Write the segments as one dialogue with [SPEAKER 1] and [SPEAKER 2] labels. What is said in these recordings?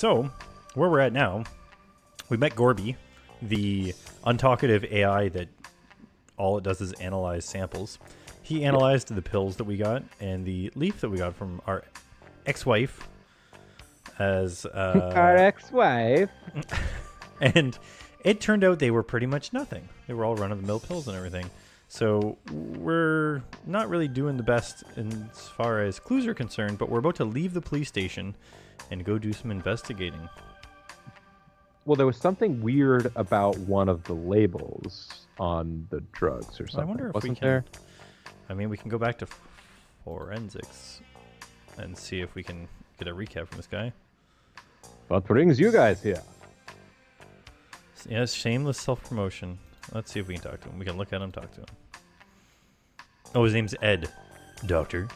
[SPEAKER 1] So, where we're at now, we met Gorby, the untalkative AI that all it does is analyze samples. He analyzed the pills that we got and the leaf that we got from our ex-wife as...
[SPEAKER 2] Our ex-wife.
[SPEAKER 1] And it turned out they were pretty much nothing. They were all run-of-the-mill pills and everything. So we're not really doing the best as far as clues are concerned, but we're about to leave the police station and go do some investigating.
[SPEAKER 2] Well, there was something weird about one of the labels on the drugs or something.
[SPEAKER 1] I wonder if we can...
[SPEAKER 2] there?
[SPEAKER 1] I mean, we can go back to forensics and see if we can get a recap from this guy.
[SPEAKER 2] What brings you guys here?
[SPEAKER 1] Yes, shameless self-promotion. Let's see if we can talk to him. We can look at him, talk to him. Oh, his name's Ed. Doctor.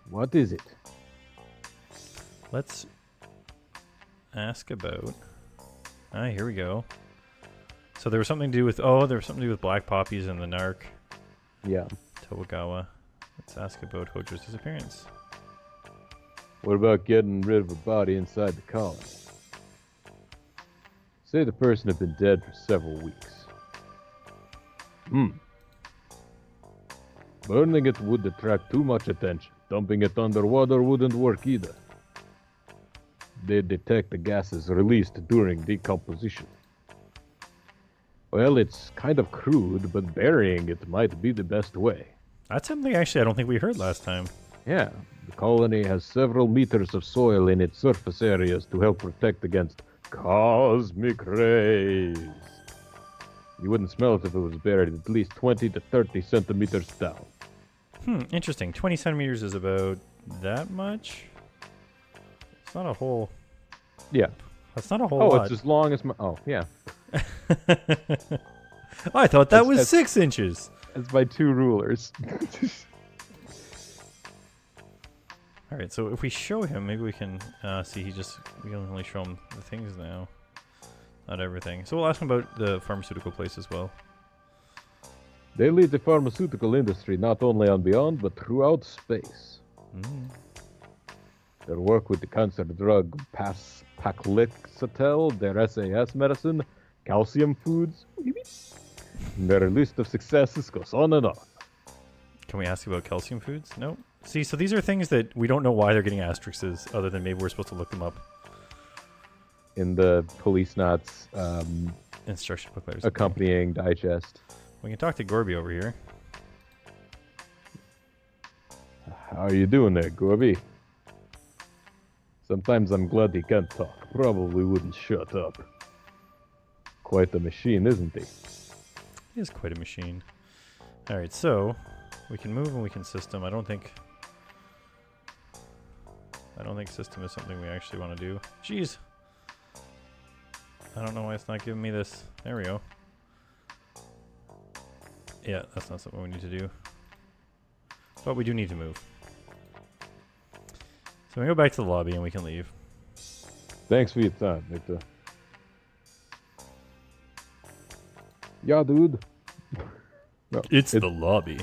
[SPEAKER 2] What is it?
[SPEAKER 1] Let's ask about... Ah, here we go. So there was something to do with... Oh, there was something to do with black poppies and the narc.
[SPEAKER 2] Yeah.
[SPEAKER 1] Towagawa. Let's ask about Hojo's disappearance.
[SPEAKER 2] What about getting rid of a body inside the colony? Say the person had been dead for several weeks. Burning it would attract too much attention. Dumping it underwater wouldn't work either. They detect the gases released during decomposition. Well, it's kind of crude, but burying it might be the best way.
[SPEAKER 1] That's something actually I don't think we heard last time.
[SPEAKER 2] Yeah, the colony has several meters of soil in its surface areas to help protect against cosmic rays. You wouldn't smell it if it was buried at least 20 to 30 centimeters down.
[SPEAKER 1] Interesting. 20 centimeters is about that much? It's not a whole...
[SPEAKER 2] Yeah.
[SPEAKER 1] That's not a whole lot.
[SPEAKER 2] Oh, it's as long as my... Oh, yeah.
[SPEAKER 1] I thought that was 6 inches.
[SPEAKER 2] It's by 2 rulers.
[SPEAKER 1] All right, so if we show him, maybe we can see we can only show him the things now. Not everything. So we'll ask him about the pharmaceutical place as well.
[SPEAKER 2] They lead the pharmaceutical industry not only on Beyond, but throughout space. Their work with the cancer drug Paclitaxel, their SAS medicine, calcium foods. Their list of successes goes on and on.
[SPEAKER 1] Can we ask about calcium foods? No. See, so these are things that we don't know why they're getting asterisks, other than maybe we're supposed to look them up.
[SPEAKER 2] In the Policenauts
[SPEAKER 1] instruction booklet.
[SPEAKER 2] Accompanying digest.
[SPEAKER 1] We can talk to Gorby over here.
[SPEAKER 2] How are you doing there, Gorby? Sometimes I'm glad he can't talk. Probably wouldn't shut up. Quite a machine, isn't he?
[SPEAKER 1] He is quite a machine. Alright, so we can move and we can system. I don't think system is something we actually want to do. Jeez. I don't know why it's not giving me this. There we go. Yeah, that's not something we need to do. But we do need to move. So we go back to the lobby and we can leave.
[SPEAKER 2] Thanks for your time, Victor. Yeah, dude. No,
[SPEAKER 1] it's the lobby.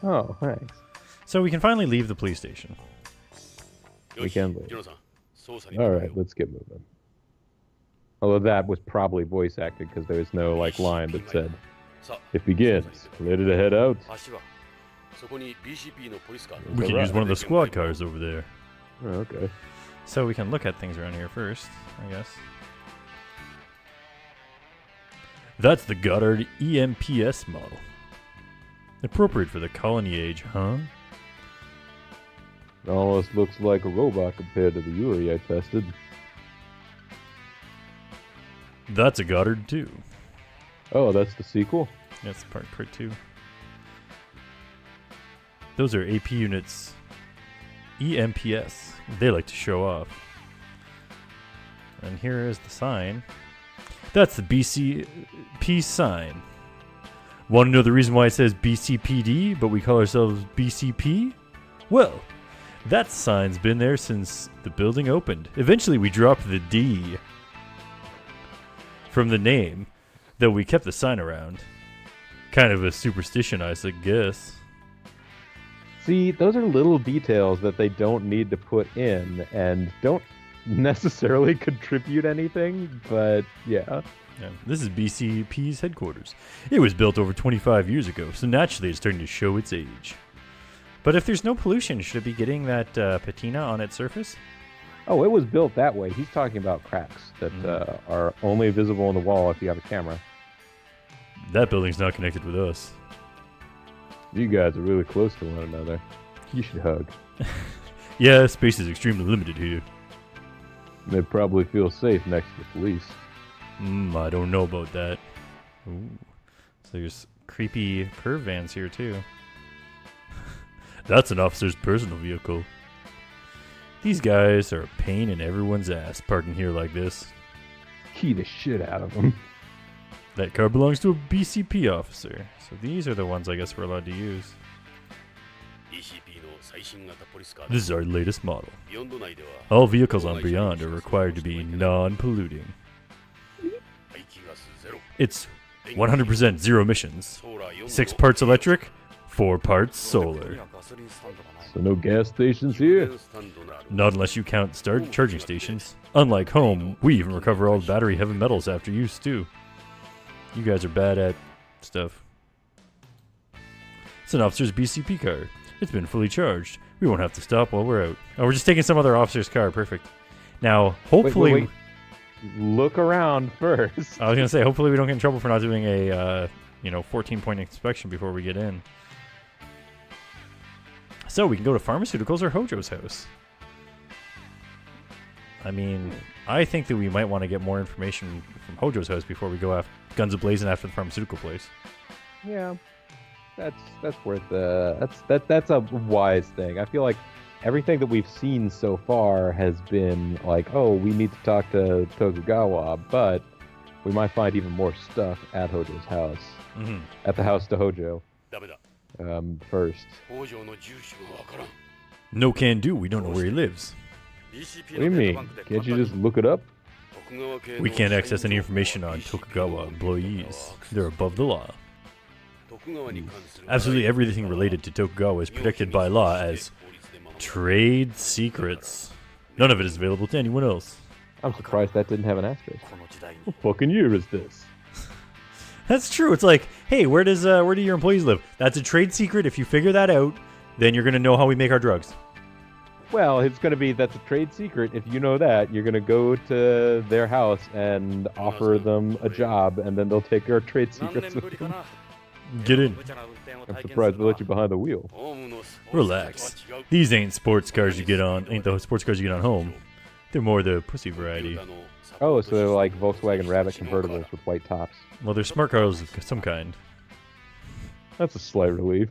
[SPEAKER 2] Oh, thanks.
[SPEAKER 1] So we can finally leave the police station.
[SPEAKER 2] We can leave. Alright, let's get moving. Although that was probably voice acted because there was no line that said, "It begins. Ready to head out?"
[SPEAKER 1] We can use one of the squad cars over there.
[SPEAKER 2] Oh, okay.
[SPEAKER 1] So we can look at things around here first, I guess. That's the Goddard EMPS model. Appropriate for the colony age, huh?
[SPEAKER 2] It almost looks like a robot compared to the Yuri I tested.
[SPEAKER 1] That's a Goddard too.
[SPEAKER 2] Oh, that's the sequel?
[SPEAKER 1] That's part 2. Those are AP units. EMPS. They like to show off. And here is the sign. That's the BCP sign. Want to know the reason why it says BCPD, but we call ourselves BCP? Well, that sign's been there since the building opened. Eventually we dropped the D from the name, though we kept the sign around. Kind of a superstition, I guess.
[SPEAKER 2] See, those are little details that they don't need to put in, and don't necessarily contribute anything, but yeah.
[SPEAKER 1] Yeah, this is BCP's headquarters. It was built over 25 years ago, so naturally it's starting to show its age. But if there's no pollution, should it be getting that patina on its surface?
[SPEAKER 2] Oh, it was built that way. He's talking about cracks that are only visible on the wall if you have a camera.
[SPEAKER 1] That building's not connected with us.
[SPEAKER 2] You guys are really close to one another. You should hug.
[SPEAKER 1] Yeah, space is extremely limited here.
[SPEAKER 2] They probably feel safe next to the police.
[SPEAKER 1] I don't know about that. Ooh. So there's creepy perv vans here too. That's an officer's personal vehicle. These guys are a pain in everyone's ass parking here like this.
[SPEAKER 2] Key the shit out of them.
[SPEAKER 1] That car belongs to a BCP officer. So these are the ones I guess we're allowed to use. This is our latest model. All vehicles on Beyond are required to be non-polluting. It's 100% zero emissions. 6 parts electric, 4 parts solar.
[SPEAKER 2] So no gas stations here?
[SPEAKER 1] Not unless you count charging stations. Unlike home, we even recover all the battery heavy metals after use too. You guys are bad at stuff. It's an officer's BCP car. It's been fully charged. We won't have to stop while we're out. Oh, we're just taking some other officer's car. Perfect. Now, hopefully...
[SPEAKER 2] Wait. Look around first.
[SPEAKER 1] I was going to say, hopefully we don't get in trouble for not doing a, 14-point inspection before we get in. So, we can go to Pharmaceuticals or Hojo's house. I mean, I think that we might want to get more information from Hojo's house before we go guns a-blazing after the pharmaceutical place.
[SPEAKER 2] Yeah. That's worth that's a wise thing. I feel like everything that we've seen so far has been like, oh, we need to talk to Tokugawa, but we might find even more stuff at Hojo's house. At the house to Hojo. First.
[SPEAKER 1] No can do. We don't know where he lives.
[SPEAKER 2] What do you mean? Can't you just look it up?
[SPEAKER 1] We can't access any information on Tokugawa employees. They're above the law. Absolutely everything related to Tokugawa is protected by law as trade secrets. None of it is available to anyone else.
[SPEAKER 2] I'm surprised that didn't have an asterisk. What fucking year is this?
[SPEAKER 1] That's true. It's like, hey, where do your employees live? That's a trade secret. If you figure that out, then you're gonna know how we make our drugs.
[SPEAKER 2] Well, it's gonna be that's a trade secret. If you know that, you're gonna go to their house and offer them a job, and then they'll take your trade secrets with them.
[SPEAKER 1] Get in.
[SPEAKER 2] I'm surprised they let you behind the wheel.
[SPEAKER 1] Relax. These ain't sports cars you get on. Ain't the sports cars you get on home. They're more the pussy variety.
[SPEAKER 2] Oh, so they're like Volkswagen Rabbit convertibles with white tops.
[SPEAKER 1] Well, they're smart cars of some kind.
[SPEAKER 2] That's a slight relief.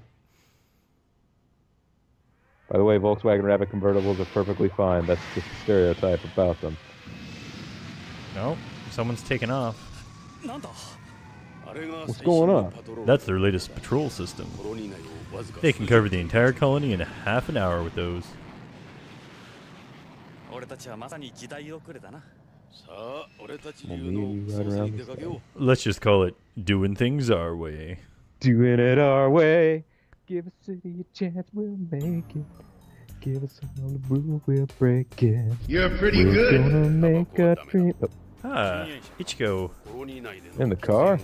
[SPEAKER 2] By the way, Volkswagen Rabbit convertibles are perfectly fine. That's just a stereotype about them.
[SPEAKER 1] No, someone's taken off.
[SPEAKER 2] What's going on?
[SPEAKER 1] That's their latest patrol system. They can cover the entire colony in half an hour with those. Let's just call it doing things our way.
[SPEAKER 2] Doing it our way. Give a city a chance, we'll make it. Give us all the rule, we'll break it.
[SPEAKER 3] You're pretty good.
[SPEAKER 2] We're gonna make a dream. Oh.
[SPEAKER 1] Ah, Ichiko.
[SPEAKER 2] In the car?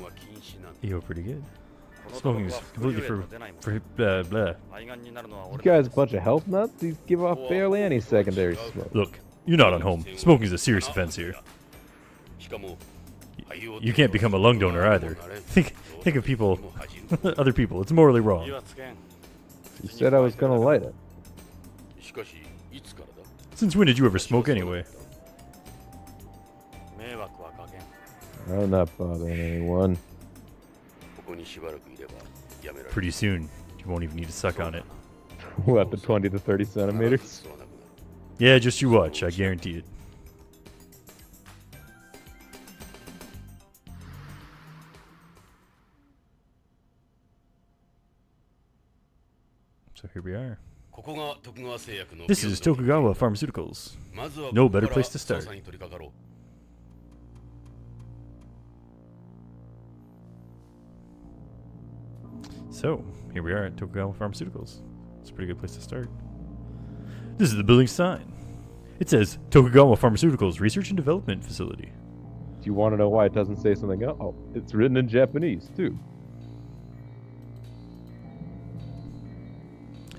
[SPEAKER 1] You're pretty good. Smoking is completely for blah.
[SPEAKER 2] You guys a bunch of health nuts? These give off barely any secondary smoke.
[SPEAKER 1] Look, you're not on home. Smoking is a serious offense here. You can't become a lung donor either. Think of people, other people. It's morally wrong.
[SPEAKER 2] You said I was gonna light it.
[SPEAKER 1] Since when did you ever smoke anyway?
[SPEAKER 2] I'm not bothering anyone.
[SPEAKER 1] Pretty soon, you won't even need to suck on it.
[SPEAKER 2] What, the 20 to 30 centimeters?
[SPEAKER 1] Yeah, just you watch. I guarantee it. So here we are. This is Tokugawa Pharmaceuticals. No better place to start. So, here we are at Tokugawa Pharmaceuticals. It's a pretty good place to start. This is the building sign. It says Tokugawa Pharmaceuticals Research and Development Facility.
[SPEAKER 2] Do you want to know why it doesn't say something else? Oh, it's written in Japanese, too.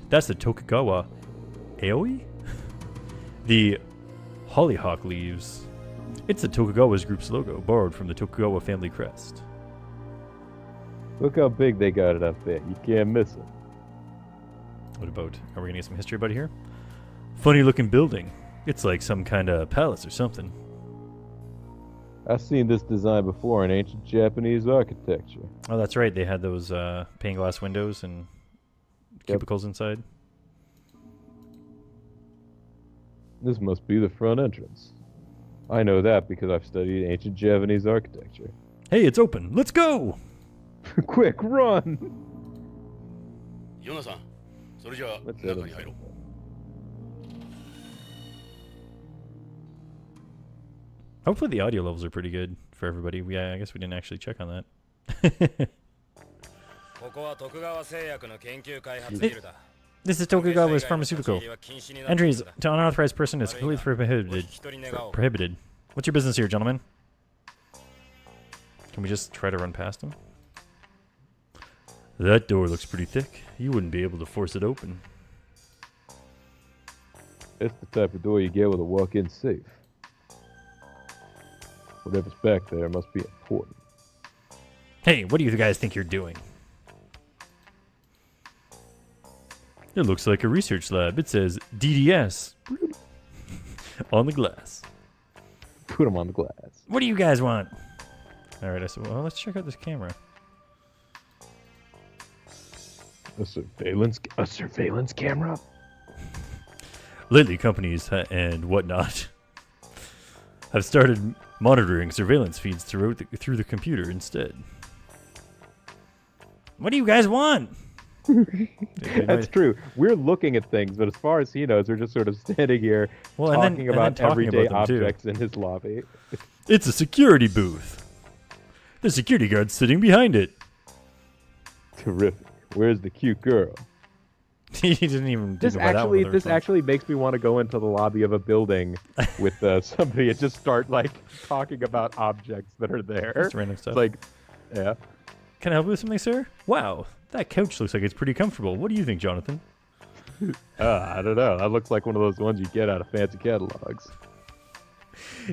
[SPEAKER 1] That's the Tokugawa Aoi? The hollyhock leaves. It's the Tokugawa's group's logo, borrowed from the Tokugawa family crest.
[SPEAKER 2] Look how big they got it up there. You can't miss it.
[SPEAKER 1] What about, are we gonna get some history about it here? Funny looking building. It's like some kind of palace or something.
[SPEAKER 2] I've seen this design before in ancient Japanese architecture.
[SPEAKER 1] Oh, that's right. They had those pane glass windows and cubicles inside.
[SPEAKER 2] This must be the front entrance. I know that because I've studied ancient Japanese architecture.
[SPEAKER 1] Hey, it's open. Let's go!
[SPEAKER 2] Quick, run!
[SPEAKER 3] Yona-san,
[SPEAKER 2] Let's let him-
[SPEAKER 1] Hopefully the audio levels are pretty good for everybody. Yeah, I guess we didn't actually check on that. This is Tokugawa's pharmaceutical. Entries to unauthorized person is completely prohibited. What's your business here, gentlemen? Can we just try to run past him? That door looks pretty thick. You wouldn't be able to force it open.
[SPEAKER 2] It's the type of door you get with a walk-in safe. Whatever's back there must be important.
[SPEAKER 1] Hey, what do you guys think you're doing? It looks like a research lab. It says DDS on the glass.
[SPEAKER 2] Put them on the glass.
[SPEAKER 1] What do you guys want? All right, I said, well, let's check out this camera.
[SPEAKER 2] A surveillance camera?
[SPEAKER 1] Lately, companies and whatnot have started monitoring surveillance feeds through the computer instead. What do you guys want?
[SPEAKER 2] That's true. We're looking at things, but as far as he knows, we're just sort of standing here talking about everyday objects in his lobby.
[SPEAKER 1] It's a security booth. The security guard's sitting behind it.
[SPEAKER 2] Terrific. Where's the cute girl?
[SPEAKER 1] He didn't even.
[SPEAKER 2] This actually makes me want to go into the lobby of a building with somebody and just start like talking about objects that are there.
[SPEAKER 1] Just random stuff.
[SPEAKER 2] It's like, yeah.
[SPEAKER 1] Can I help you with something, sir? Wow, that couch looks like it's pretty comfortable. What do you think, Jonathan?
[SPEAKER 2] I don't know. That looks like one of those ones you get out of fancy catalogs.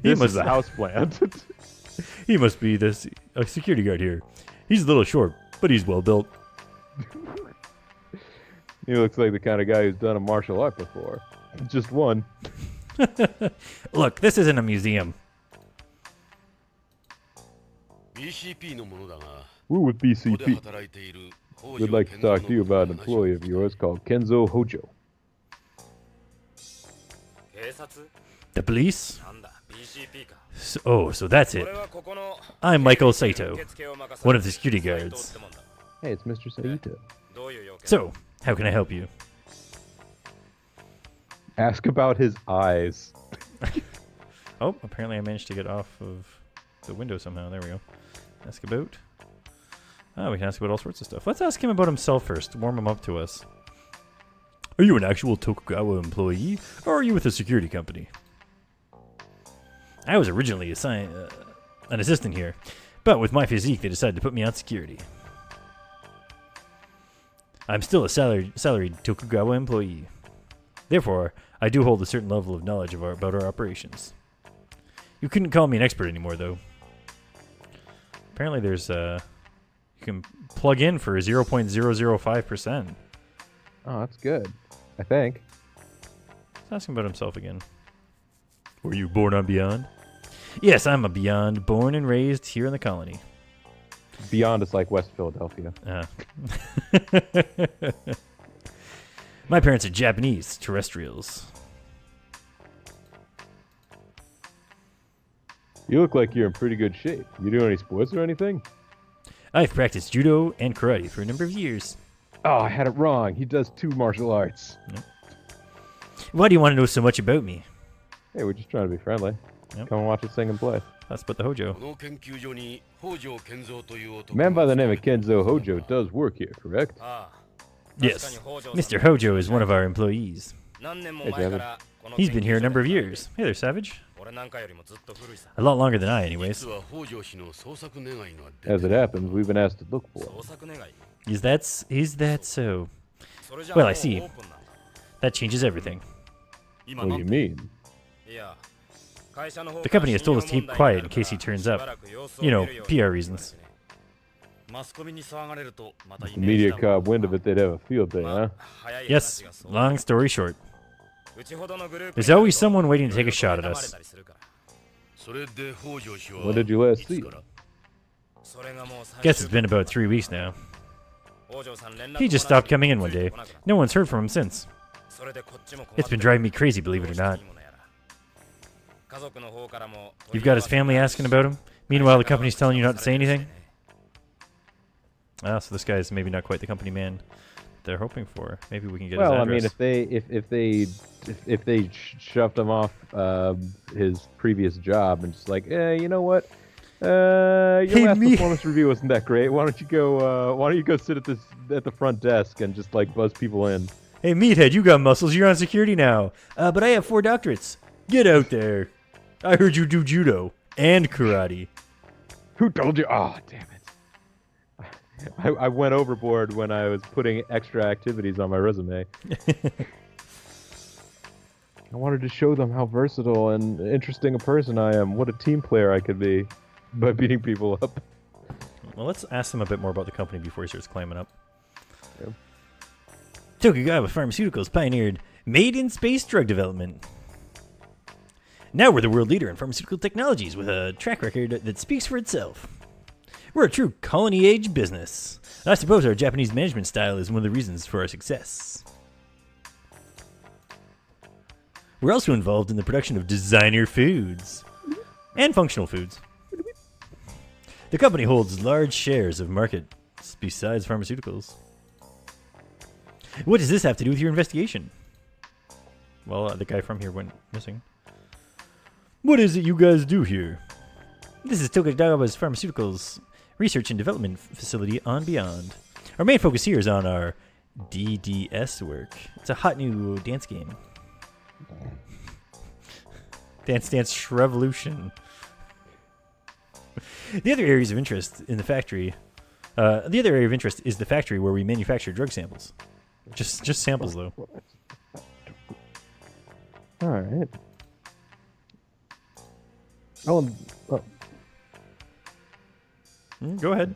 [SPEAKER 2] This is a houseplant.
[SPEAKER 1] He must be a security guard here. He's a little short, but he's well built.
[SPEAKER 2] He looks like the kind of guy who's done a martial art before. Just one.
[SPEAKER 1] Look, this isn't a museum.
[SPEAKER 2] We're with BCP. We'd like to talk to you about an employee of yours called Kenzo Hojo.
[SPEAKER 1] The police? So that's it. I'm Michael Saito, one of the security guards.
[SPEAKER 2] Hey, it's Mr. Saito.
[SPEAKER 1] So, how can I help you?
[SPEAKER 2] Ask about his eyes.
[SPEAKER 1] Oh, apparently I managed to get off of the window somehow. There we go. Ask about. Oh, we can ask about all sorts of stuff. Let's ask him about himself first. Warm him up to us. Are you an actual Tokugawa employee, or are you with a security company? I was originally an assistant here, but with my physique, they decided to put me on security. I'm still a salaried Tokugawa employee. Therefore, I do hold a certain level of knowledge about our operations. You couldn't call me an expert anymore, though. Apparently there's you can plug in for 0.005%.
[SPEAKER 2] Oh, that's good. I think.
[SPEAKER 1] Let's ask him about himself again. Were you born on Beyond? Yes, I'm a Beyond, born and raised here in the colony.
[SPEAKER 2] Beyond is like West Philadelphia.
[SPEAKER 1] My parents are Japanese terrestrials.
[SPEAKER 2] You look like you're in pretty good shape. You do any sports or anything?
[SPEAKER 1] I've practiced judo and karate for a number of years.
[SPEAKER 2] Oh, I had it wrong. He does 2 martial arts.
[SPEAKER 1] Yep. Why do you want to know so much about me?
[SPEAKER 2] Hey, we're just trying to be friendly.
[SPEAKER 1] Yep.
[SPEAKER 2] Come and watch us sing and play.
[SPEAKER 1] That's about the Hojo.
[SPEAKER 2] A man by the name of Kenzo Hojo does work here, correct?
[SPEAKER 1] Yes, Mr. Hojo is one of our employees.
[SPEAKER 2] Hey, David.
[SPEAKER 1] He's been here a number of years. Hey there, Savage. A lot longer than I, anyways.
[SPEAKER 2] As it happens, we've been asked to look for him.
[SPEAKER 1] Is that so? Well, I see. That changes everything.
[SPEAKER 2] What do you mean?
[SPEAKER 1] The company has told us to keep quiet in case he turns up. You know, PR reasons.
[SPEAKER 2] If the media caught wind of it, they'd have a field day, huh?
[SPEAKER 1] Yes, long story short. There's always someone waiting to take a shot at us.
[SPEAKER 2] When did you last see him?
[SPEAKER 1] Guess it's been about 3 weeks now. He just stopped coming in one day. No one's heard from him since. It's been driving me crazy, believe it or not. You've got his family asking about him? Meanwhile, the company's telling you not to say anything? Ah, so this guy's maybe not quite the company man they're hoping for. Maybe we can get his address.
[SPEAKER 2] Well, I mean, if they shoved him off his previous job and just like, you know what? Your last performance review wasn't that great. Why don't you go sit at the front desk and just like buzz people in?
[SPEAKER 1] Hey, meathead, you got muscles. You're on security now. But I have 4 doctorates. Get out there. I heard you do judo and karate.
[SPEAKER 2] Who told you? Oh, damn it. I went overboard when I was putting extra activities on my resume. I wanted to show them how versatile and interesting a person I am. What a team player I could be by beating people up.
[SPEAKER 1] Well, let's ask him a bit more about the company before he starts climbing up.
[SPEAKER 2] Yeah.
[SPEAKER 1] Tokugawa Pharmaceuticals pioneered made-in-space drug development. Now we're the world leader in pharmaceutical technologies with a track record that speaks for itself. We're a true colony-age business. And I suppose our Japanese management style is one of the reasons for our success. We're also involved in the production of designer foods and functional foods. The company holds large shares of markets besides pharmaceuticals. What does this have to do with your investigation? Well, the guy from here went missing. What is it you guys do here? This is Tokugawa's Pharmaceuticals Research and Development Facility on Beyond. Our main focus here is on our DDS work. It's a hot new dance game. Dance Dance Shrevolution. The other areas of interest in the factory. The other area of interest is the factory where we manufacture drug samples. Just samples, though.
[SPEAKER 2] All right.
[SPEAKER 1] Go ahead.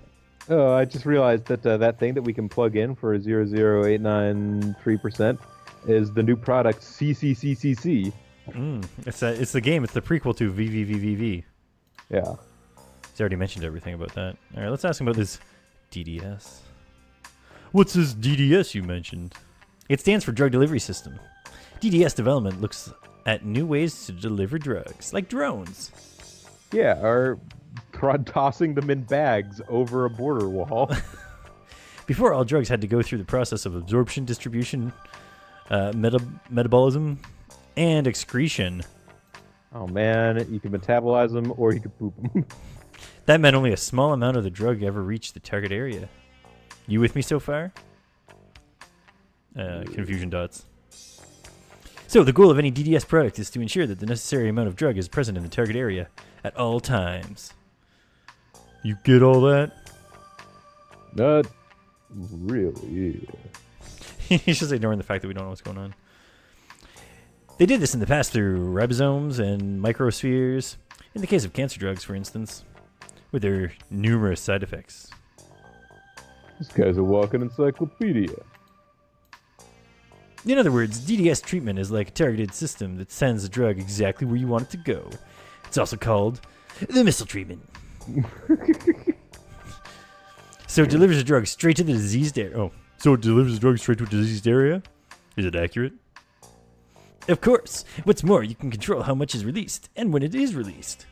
[SPEAKER 2] Oh, I just realized that that thing that we can plug in for 0.0893% is the new product CCCCC.
[SPEAKER 1] It's the game. It's the prequel to VVVVV.
[SPEAKER 2] Yeah.
[SPEAKER 1] He's already mentioned everything about that. All right, let's ask him about this DDS. What's this DDS you mentioned? It stands for Drug Delivery System. DDS development looks at new ways to deliver drugs, like drones.
[SPEAKER 2] Yeah, or tossing them in bags over a border wall.
[SPEAKER 1] Before, all drugs had to go through the process of absorption, distribution, metabolism, and excretion.
[SPEAKER 2] Oh man, you can metabolize them or you can poop them.
[SPEAKER 1] That meant only a small amount of the drug ever reached the target area. You with me so far? Confusion dots. So the goal of any DDS product is to ensure that the necessary amount of drug is present in the target area at all times. You get all that?
[SPEAKER 2] Not really.
[SPEAKER 1] He's just ignoring the fact that we don't know what's going on. They did this in the past through ribosomes and microspheres, in the case of cancer drugs, for instance, with their numerous side effects.
[SPEAKER 2] This guy's a walking encyclopedia.
[SPEAKER 1] In other words, DDS treatment is like a targeted system that sends the drug exactly where you want it to go. It's also called the missile treatment. So it delivers the drug straight to the diseased area. Oh, so it delivers the drug straight to a diseased area? Is it accurate? Of course. What's more, you can control how much is released and when it is released.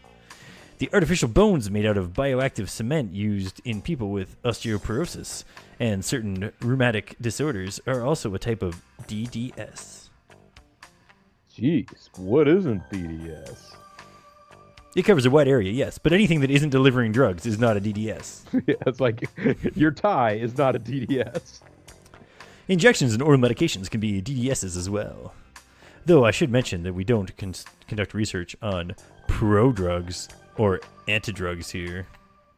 [SPEAKER 1] The artificial bones made out of bioactive cement used in people with osteoporosis and certain rheumatic disorders are also a type of DDS.
[SPEAKER 2] Jeez, what isn't DDS?
[SPEAKER 1] It covers a wide area, yes, but anything that isn't delivering drugs is not a DDS.
[SPEAKER 2] Yeah, it's like your tie is not a DDS.
[SPEAKER 1] Injections and oral medications can be DDSs as well. Though I should mention that we don't conduct research on pro-drugs or anti-drugs here.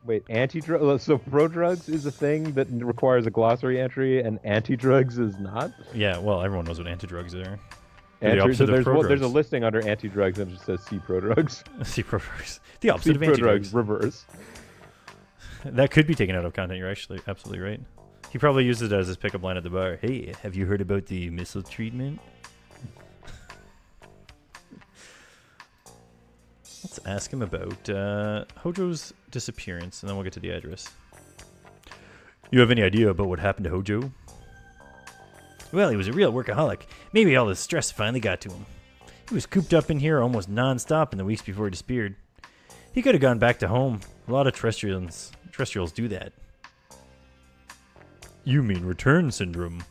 [SPEAKER 2] Wait, anti-drug? So pro-drugs is a thing that requires a glossary entry, and anti-drugs is not?
[SPEAKER 1] Yeah, well, everyone knows what anti-drugs are.
[SPEAKER 2] So there's a listing under anti-drugs and it just says C pro-drugs.
[SPEAKER 1] C pro-drugs. The opposite
[SPEAKER 2] C
[SPEAKER 1] of anti-drugs.
[SPEAKER 2] Reverse.
[SPEAKER 1] That could be taken out of content. You're actually absolutely right. He probably used it as his pickup line at the bar. Hey, have you heard about the missile treatment? Let's ask him about Hojo's disappearance, and then we'll get to the address. You have any idea about what happened to Hojo? Well, he was a real workaholic. Maybe all the stress finally got to him. He was cooped up in here almost non-stop in the weeks before he disappeared. He could have gone back to home. A lot of terrestrials do that. You mean return syndrome?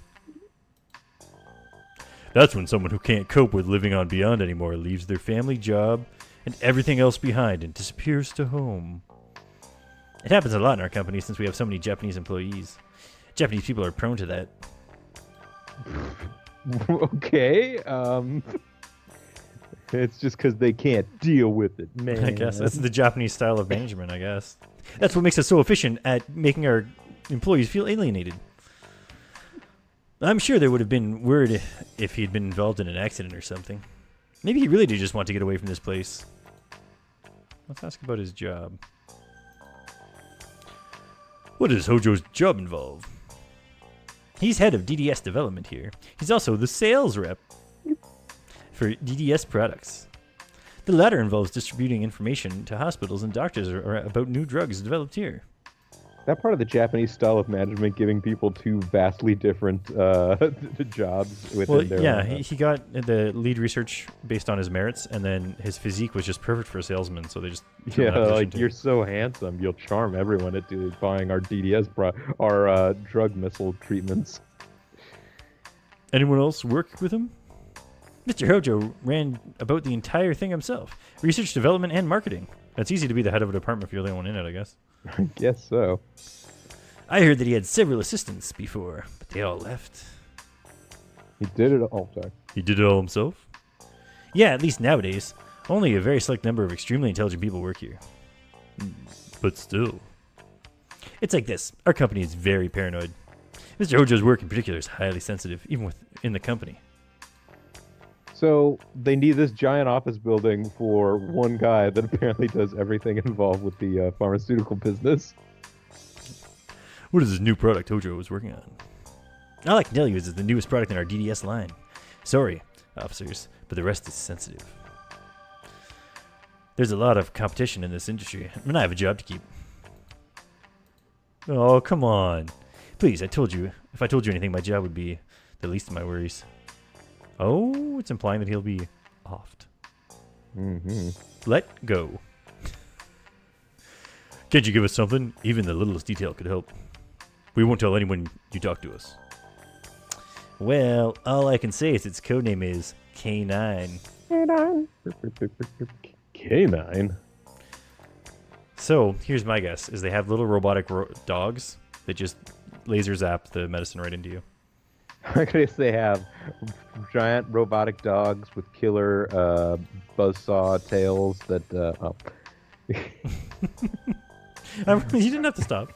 [SPEAKER 1] That's when someone who can't cope with living on Beyond anymore leaves their family job and everything else behind and disappears to home. It happens a lot in our company since we have so many Japanese employees. Japanese people are prone to that.
[SPEAKER 2] Okay, it's just because they can't deal with it, man.
[SPEAKER 1] I guess that's the Japanese style of management, I guess. That's what makes us so efficient at making our employees feel alienated. I'm sure there would have been word if he'd been involved in an accident or something. Maybe he really did just want to get away from this place. Let's ask about his job. What does Hojo's job involve? He's head of DDS development here. He's also the sales rep for DDS products. The latter involves distributing information to hospitals and doctors about new drugs developed here.
[SPEAKER 2] That part of the Japanese style of management, giving people two vastly different jobs within their...
[SPEAKER 1] Yeah, he got the lead research based on his merits, and then his physique was just perfect for a salesman, so they just...
[SPEAKER 2] Yeah, like, you're so handsome, you'll charm everyone into buying our DDS, our drug missile treatments.
[SPEAKER 1] Anyone else work with him? Mr. Hojo ran about the entire thing himself. Research, development, and marketing. It's easy to be the head of a department if you're the only one in it, I guess.
[SPEAKER 2] I guess so.
[SPEAKER 1] I heard that he had several assistants before, but they all left.
[SPEAKER 2] He did it all, sorry.
[SPEAKER 1] He did it all himself? Yeah, at least nowadays. Only a very select number of extremely intelligent people work here. But still. It's like this. Our company is very paranoid. Mr. Hojo's work in particular is highly sensitive, even within the company.
[SPEAKER 2] So they need this giant office building for one guy that apparently does everything involved with the pharmaceutical business.
[SPEAKER 1] What is this new product Hojo is working on? All I can tell you is it's the newest product in our DDS line. Sorry, officers, but the rest is sensitive. There's a lot of competition in this industry, and I have a job to keep. Oh, come on. Please, I told you. If I told you anything, my job would be the least of my worries. Oh, it's implying that he'll be offed.
[SPEAKER 2] Mm-hmm.
[SPEAKER 1] Let go. Can't you give us something? Even the littlest detail could help. We won't tell anyone you talk to us. Well, all I can say is its codename is K9.
[SPEAKER 2] K9?
[SPEAKER 1] So, here's my guess, is they have little robotic dogs that just laser zap the medicine right into you.
[SPEAKER 2] I guess they have giant robotic dogs with killer buzzsaw tails that...
[SPEAKER 1] You didn't have to stop.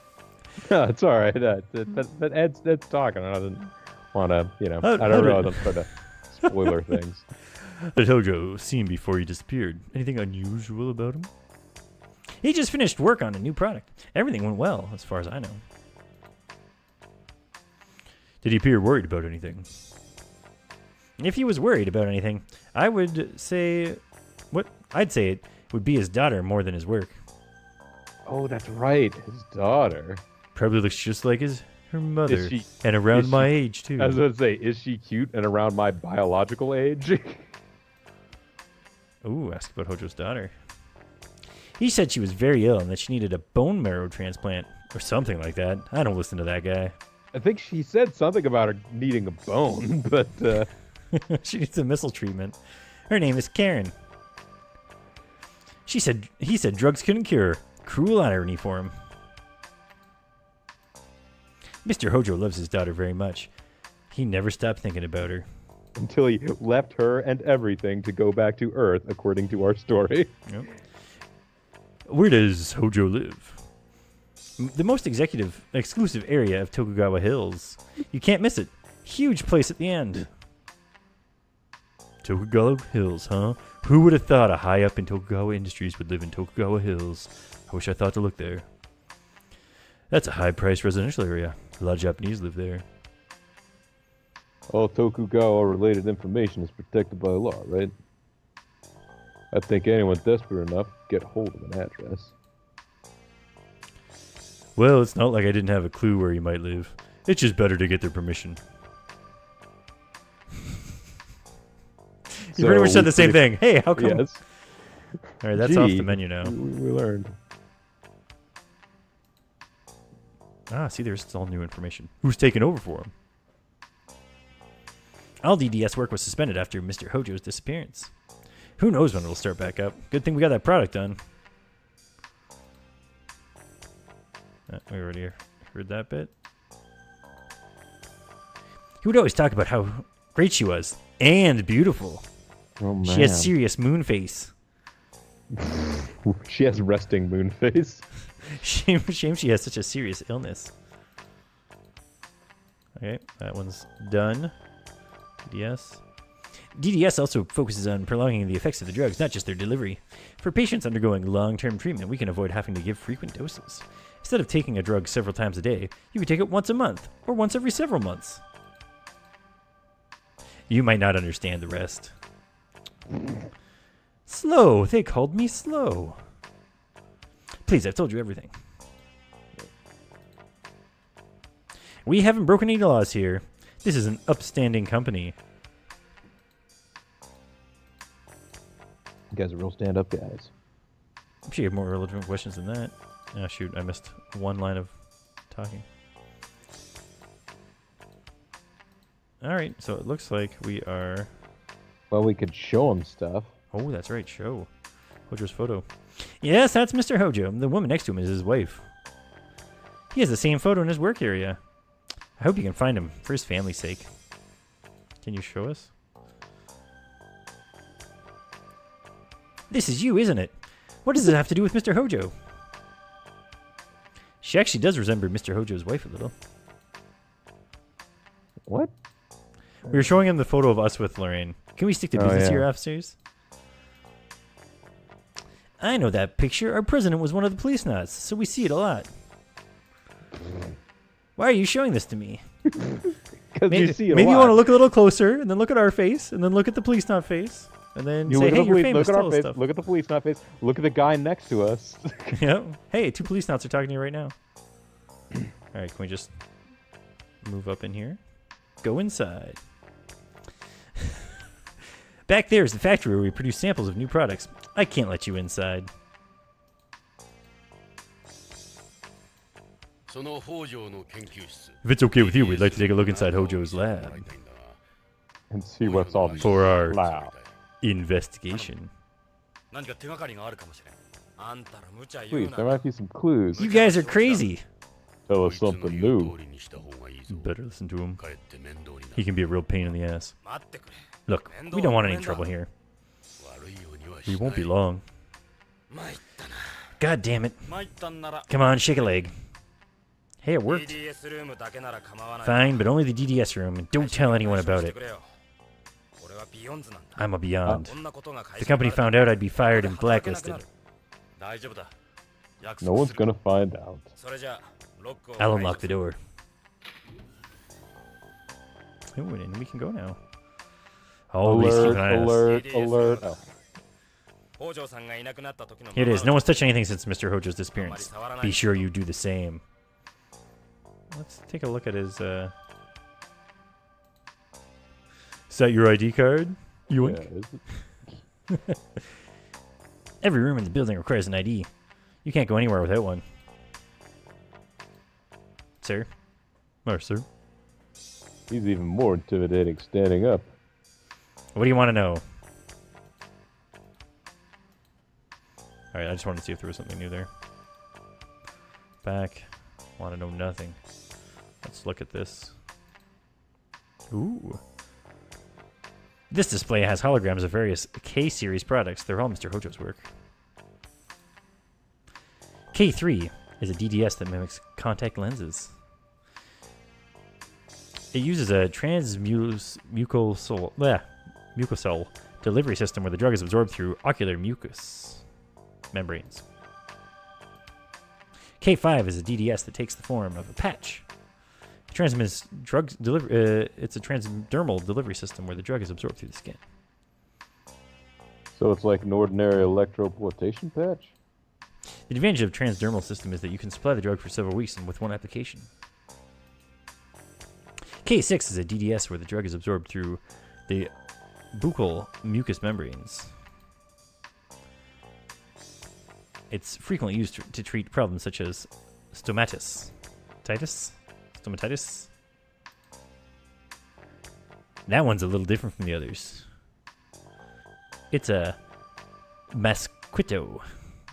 [SPEAKER 2] No, it's all right. But Ed's talking. I didn't want to, I don't know. I'm trying to spoiler things.
[SPEAKER 1] How did Hojo seen before he disappeared? Anything unusual about him? He just finished work on a new product. Everything went well, as far as I know. Did he appear worried about anything? If he was worried about anything, I would say... I'd say it would be his daughter more than his work.
[SPEAKER 2] Oh, that's right. His daughter.
[SPEAKER 1] Probably looks just like her mother. And around my age, too.
[SPEAKER 2] I was going to say, is she cute and around my biological age?
[SPEAKER 1] Ooh, ask about Hojo's daughter. He said she was very ill and that she needed a bone marrow transplant. Or something like that. I don't listen to that guy.
[SPEAKER 2] I think she said something about her needing a bone, but...
[SPEAKER 1] She needs a missile treatment. Her name is Karen. He said drugs couldn't cure her. Cruel irony for him. Mr. Hojo loves his daughter very much. He never stopped thinking about her.
[SPEAKER 2] until he left her and everything to go back to Earth, according to our story.
[SPEAKER 1] Yep. Where does Hojo live? The most exclusive area of Tokugawa Hills. You can't miss it. Huge place at the end. Tokugawa Hills, huh? Who would have thought a high up in Tokugawa Industries would live in Tokugawa Hills? I wish I thought to look there. That's a high-priced residential area. A lot of Japanese live there.
[SPEAKER 2] All Tokugawa-related information is protected by law, right? I think anyone desperate enough could get hold of an address.
[SPEAKER 1] Well, it's not like I didn't have a clue where he might live. It's just better to get their permission. You pretty much said the same thing. Hey, how come?
[SPEAKER 2] Yes.
[SPEAKER 1] All right, that's off the menu now.
[SPEAKER 2] We learned.
[SPEAKER 1] Ah, see, there's all new information. Who's taking over for him? All DDS work was suspended after Mr. Hojo's disappearance. Who knows when it'll start back up? Good thing we got that product done. We already heard that bit. He would always talk about how great she was and beautiful.
[SPEAKER 2] Oh, man.
[SPEAKER 1] She has serious moon face.
[SPEAKER 2] She has resting moon face.
[SPEAKER 1] Shame she has such a serious illness. Okay, that one's done. DDS. DDS also focuses on prolonging the effects of the drugs, not just their delivery. For patients undergoing long-term treatment, we can avoid having to give frequent doses. Instead of taking a drug several times a day, you could take it once a month, or once every several months. You might not understand the rest. Slow. They called me slow. Please, I've told you everything. We haven't broken any laws here. This is an upstanding company.
[SPEAKER 2] You guys are real stand-up guys.
[SPEAKER 1] I'm sure you have more relevant questions than that. Oh, shoot. I missed one line of talking. Alright, so it looks like we are...
[SPEAKER 2] Well, we could show him stuff.
[SPEAKER 1] Oh, that's right. Show. Hojo's photo. Yes, that's Mr. Hojo. The woman next to him is his wife. He has the same photo in his work area. I hope you can find him for his family's sake. Can you show us? This is you, isn't it? What does it have to do with Mr. Hojo? She actually does resemble Mr. Hojo's wife a little.
[SPEAKER 2] What?
[SPEAKER 1] We were showing him the photo of us with Lorraine. Can we stick to business here, officers? I know that picture. Our president was one of the Policenauts, so we see it a lot. Why are you showing this to me?
[SPEAKER 2] Because you see it a lot.
[SPEAKER 1] Maybe you want to look a little closer, and then look at our face, and then look at the Policenaut face, and then say, hey, you're famous,
[SPEAKER 2] look at
[SPEAKER 1] tell
[SPEAKER 2] our
[SPEAKER 1] us
[SPEAKER 2] face,
[SPEAKER 1] stuff.
[SPEAKER 2] look at the Policenaut face, look at the guy next to us.
[SPEAKER 1] Yep. Hey, 2 Policenauts are talking to you right now. Alright, can we just move up in here? Go inside. Back there is the factory where we produce samples of new products. I can't let you inside. If it's okay with you, we'd like to take a look inside Hojo's lab.
[SPEAKER 2] And see what's on
[SPEAKER 1] For our
[SPEAKER 2] lab.
[SPEAKER 1] investigation.
[SPEAKER 2] Please, there might be some clues.
[SPEAKER 1] You guys are crazy.
[SPEAKER 2] Tell us something new.
[SPEAKER 1] Better listen to him. He can be a real pain in the ass. Look, we don't want any trouble here. We won't be long. God damn it. Come on, shake a leg. Hey, it worked. Fine, but only the DDS room, and don't tell anyone about it. I'm a Beyond. If the company found out, I'd be fired and blacklisted.
[SPEAKER 2] No one's gonna find out.
[SPEAKER 1] I'll unlock the door. Oh, and we can go now. Always keep an eye on us.
[SPEAKER 2] Alert. Oh.
[SPEAKER 1] Here it is. No one's touched anything since Mr. Hojo's disappearance. Be sure you do the same. Let's take a look at his, Is that your ID card? Yoink.
[SPEAKER 2] Yeah,
[SPEAKER 1] Every room in the building requires an ID. You can't go anywhere without one. Sir? Or sir?
[SPEAKER 2] he's even more intimidating standing up.
[SPEAKER 1] What do you want to know? Alright, I just wanted to see if there was something new there. Back. Want to know nothing. Let's look at this. Ooh. This display has holograms of various K-series products. They're all Mr. Hojo's work. K3 is a DDS that mimics contact lenses. It uses a mucosal delivery system where the drug is absorbed through ocular mucous membranes. K5 is a DDS that takes the form of a patch. It transmits drugs it's a transdermal delivery system where the drug is absorbed through the skin.
[SPEAKER 2] So it's like an ordinary electroporation patch?
[SPEAKER 1] The advantage of transdermal system is that you can supply the drug for several weeks and with one application. K6 is a DDS where the drug is absorbed through the buccal mucous membranes. It's frequently used to treat problems such as stomatitis. Stomatitis? That one's a little different from the others. It's a mosquito.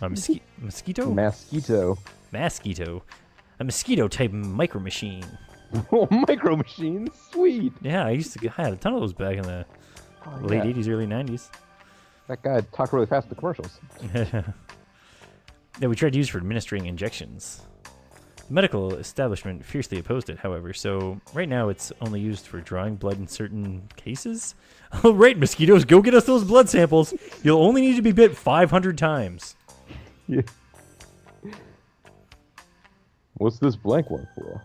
[SPEAKER 1] A mosquito?
[SPEAKER 2] Mosquito.
[SPEAKER 1] Mosquito. A mosquito-type micro machine.
[SPEAKER 2] Oh, micro machines? Sweet.
[SPEAKER 1] Yeah, I had a ton of those back in the late 80s, early 90s.
[SPEAKER 2] That guy talked really fast in the commercials.
[SPEAKER 1] That we tried to use for administering injections. The medical establishment fiercely opposed it, however, so right now it's only used for drawing blood in certain cases. All right, mosquitoes, go get us those blood samples. You'll only need to be bit 500 times.
[SPEAKER 2] Yeah. What's this blank one for?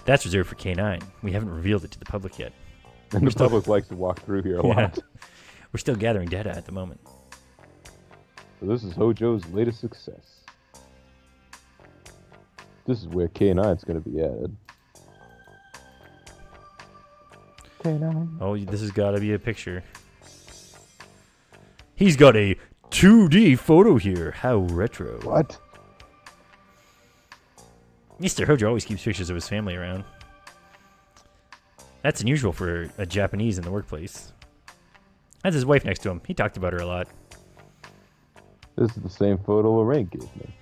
[SPEAKER 1] That's reserved for K9. We haven't revealed it to the public yet.
[SPEAKER 2] And the public likes to walk through here a lot.
[SPEAKER 1] We're still gathering data at the moment.
[SPEAKER 2] So this is Hojo's latest success. This is where K9's going to be added. K9.
[SPEAKER 1] Oh, this has got to be a picture. He's got a 2D photo here. How retro.
[SPEAKER 2] What?
[SPEAKER 1] Mr. Hojo always keeps pictures of his family around. That's unusual for a Japanese in the workplace. That's his wife next to him. He talked about her a lot.
[SPEAKER 2] This is the same photo Lorraine gave me.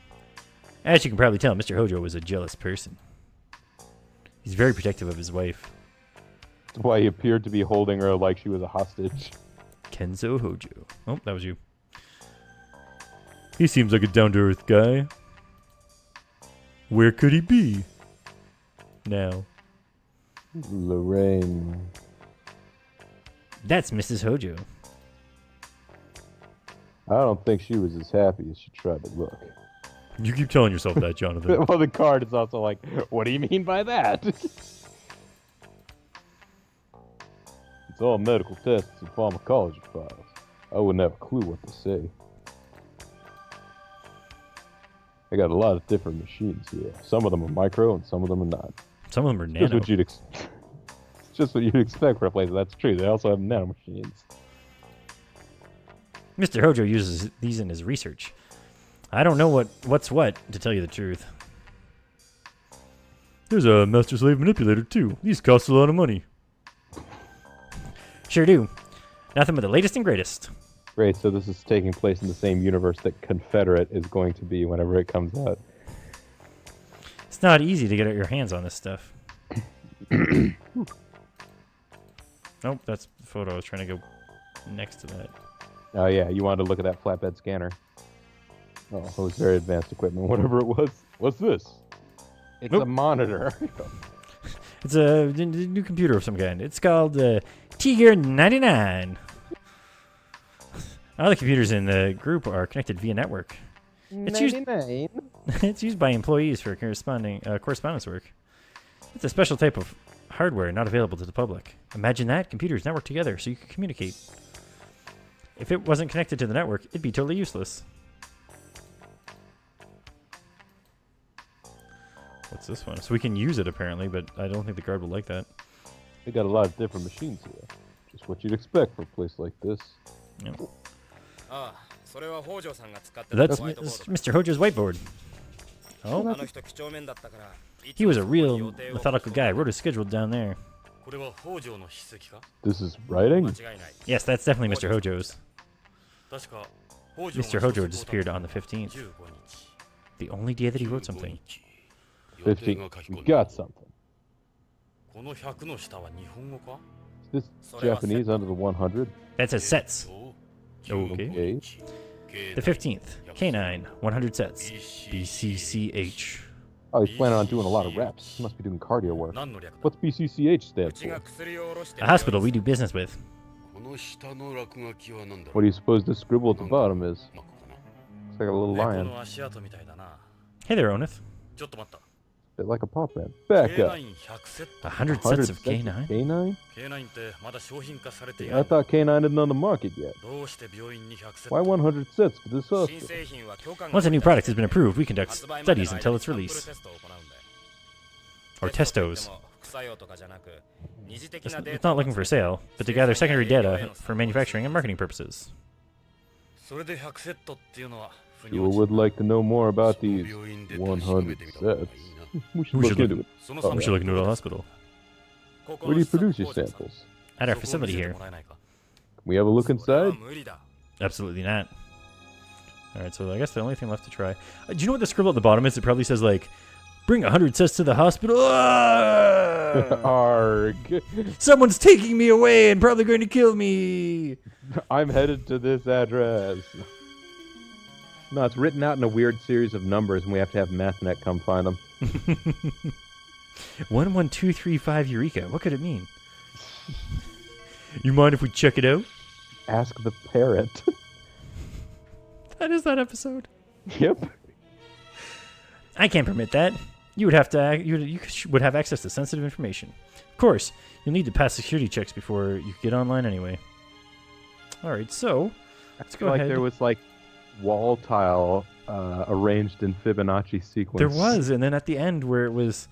[SPEAKER 1] As you can probably tell, Mr. Hojo was a jealous person. He's very protective of his wife.
[SPEAKER 2] That's why he appeared to be holding her like she was a hostage.
[SPEAKER 1] Kenzo Hojo. Oh, that was you. He seems like a down-to-earth guy. Where could he be? Now.
[SPEAKER 2] Lorraine.
[SPEAKER 1] That's Mrs. Hojo.
[SPEAKER 2] I don't think she was as happy as she tried to look.
[SPEAKER 1] You keep telling yourself that, Jonathan.
[SPEAKER 2] Well, the card is also like, what do you mean by that? It's all medical tests and pharmacology files. I wouldn't have a clue what to say. I got a lot of different machines here. Some of them are micro and some of them are not.
[SPEAKER 1] Some of them are nano.
[SPEAKER 2] Just what you'd expect for a place. That's true. They also have nano machines.
[SPEAKER 1] Mr. Hojo uses these in his research. I don't know what's what, to tell you the truth. There's a master-slave manipulator, too. These cost a lot of money. Sure do. Nothing but the latest and greatest.
[SPEAKER 2] Great, so this is taking place in the same universe that Confederate is going to be whenever it comes out.
[SPEAKER 1] It's not easy to get your hands on this stuff. Nope, that's the photo. I was trying to go next to that.
[SPEAKER 2] Oh yeah, you wanted to look at that flatbed scanner. Oh, it was very advanced equipment, whatever it was. What's this? It's a monitor.
[SPEAKER 1] It's a new computer of some kind. It's called Tiger 99. All the computers in the group are connected via network. It's it's used by employees for correspondence work. It's a special type of hardware not available to the public. Imagine that, computers networked together so you can communicate. If it wasn't connected to the network, it'd be totally useless. What's this one? So we can use it apparently, but I don't think the guard will like that.
[SPEAKER 2] They got a lot of different machines here. Just what you'd expect for a place like this.
[SPEAKER 1] Yeah. That's Mr. Hojo's whiteboard. Oh, he was a real methodical guy. Wrote his schedule down there.
[SPEAKER 2] This is writing?
[SPEAKER 1] Yes, that's definitely Mr. Hojo's. Mr. Hojo disappeared on the 15th. The only day that he wrote something.
[SPEAKER 2] 15. You got something. Is this Japanese under the 100?
[SPEAKER 1] That says sets. Okay.
[SPEAKER 2] Okay.
[SPEAKER 1] The 15th, K9, 100 sets. BCCH.
[SPEAKER 2] Oh, he's planning on doing a lot of reps. He must be doing cardio work. What's BCCH stand for?
[SPEAKER 1] The hospital we do business with.
[SPEAKER 2] What do you suppose this scribble at the bottom is? It's like a little lion.
[SPEAKER 1] Hey there, Onith.
[SPEAKER 2] Bit like a paw print. Back up.
[SPEAKER 1] 100 sets of K9?
[SPEAKER 2] K9? I thought K9 isn't on the market yet. Why 100 sets for this hospital?
[SPEAKER 1] Once a new product has been approved, we conduct studies until its release. Or testos. It's not looking for sale, but to gather secondary data for manufacturing and marketing purposes.
[SPEAKER 2] You would like to know more about these 100 sets. We should look into it.
[SPEAKER 1] We should look into the hospital.
[SPEAKER 2] Where do you produce your samples?
[SPEAKER 1] At our facility here.
[SPEAKER 2] Can we have a look inside?
[SPEAKER 1] Absolutely not. Alright, so I guess the only thing left to try. Do you know what the scribble at the bottom is? It probably says, like, bring 100 sets to the hospital.
[SPEAKER 2] Arg.
[SPEAKER 1] Someone's taking me away and probably going to kill me.
[SPEAKER 2] I'm headed to this address. No, it's written out in a weird series of numbers, and we have to have MathNet come find them.
[SPEAKER 1] 11235 Eureka. What could it mean? You mind if we check it out?
[SPEAKER 2] Ask the parrot.
[SPEAKER 1] That is that episode.
[SPEAKER 2] Yep.
[SPEAKER 1] I can't permit that. You would have to. You would have access to sensitive information. Of course, you'll need to pass security checks before you get online anyway. All right, so let's go ahead.
[SPEAKER 2] There was like wall tile arranged in Fibonacci sequence.
[SPEAKER 1] There was, and then at the end where it was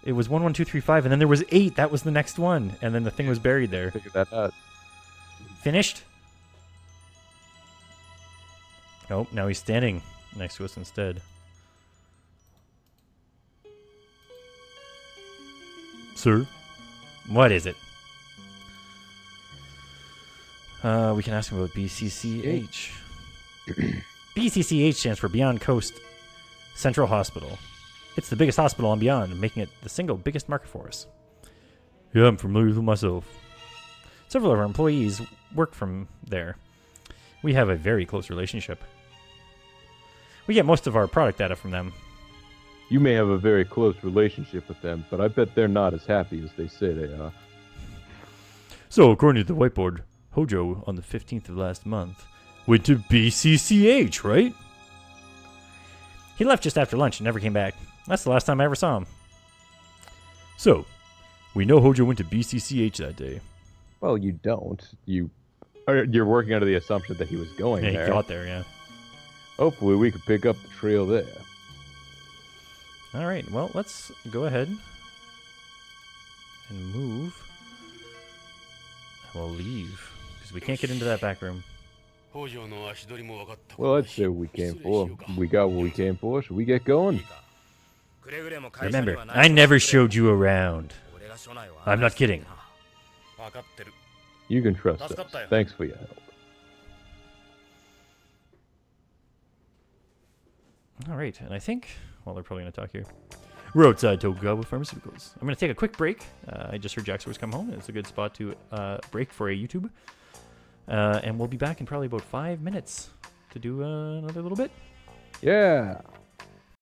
[SPEAKER 1] 11235, and then there was 8. That was the next one, and then the thing was buried there.
[SPEAKER 2] Figure that out.
[SPEAKER 1] Finished? Nope. Now he's standing next to us instead. Sir, what is it? We can ask him about BCCH. BCCH stands for Beyond Coast Central Hospital. It's the biggest hospital on Beyond, making it the single biggest market for us. Yeah, I'm familiar with it myself. Several of our employees work from there. We have a very close relationship. We get most of our product data from them.
[SPEAKER 2] You may have a very close relationship with them, but I bet they're not as happy as they say they are.
[SPEAKER 1] So, according to the whiteboard, Hojo, on the 15th of last month, went to BCCH, right? He left just after lunch and never came back. That's the last time I ever saw him. So, we know Hojo went to BCCH that day.
[SPEAKER 2] Well, you don't. You're working under the assumption that he was going there.
[SPEAKER 1] Yeah, he got there, yeah.
[SPEAKER 2] Hopefully we could pick up the trail there.
[SPEAKER 1] All right, well, let's go ahead and move. We'll leave, because we can't get into that back room.
[SPEAKER 2] Well, that's what we came for. We got what we came for. Should we get going?
[SPEAKER 1] Remember, I never showed you around. I'm not kidding.
[SPEAKER 2] You can trust us. Thanks for your help.
[SPEAKER 1] All right, and I think, well, they're probably going to talk here. We're outside Tokugawa Pharmaceuticals. I'm going to take a quick break. I just heard Jack's come home. It's a good spot to break for a YouTube. And we'll be back in probably about 5 minutes to do another little bit.
[SPEAKER 2] Yeah.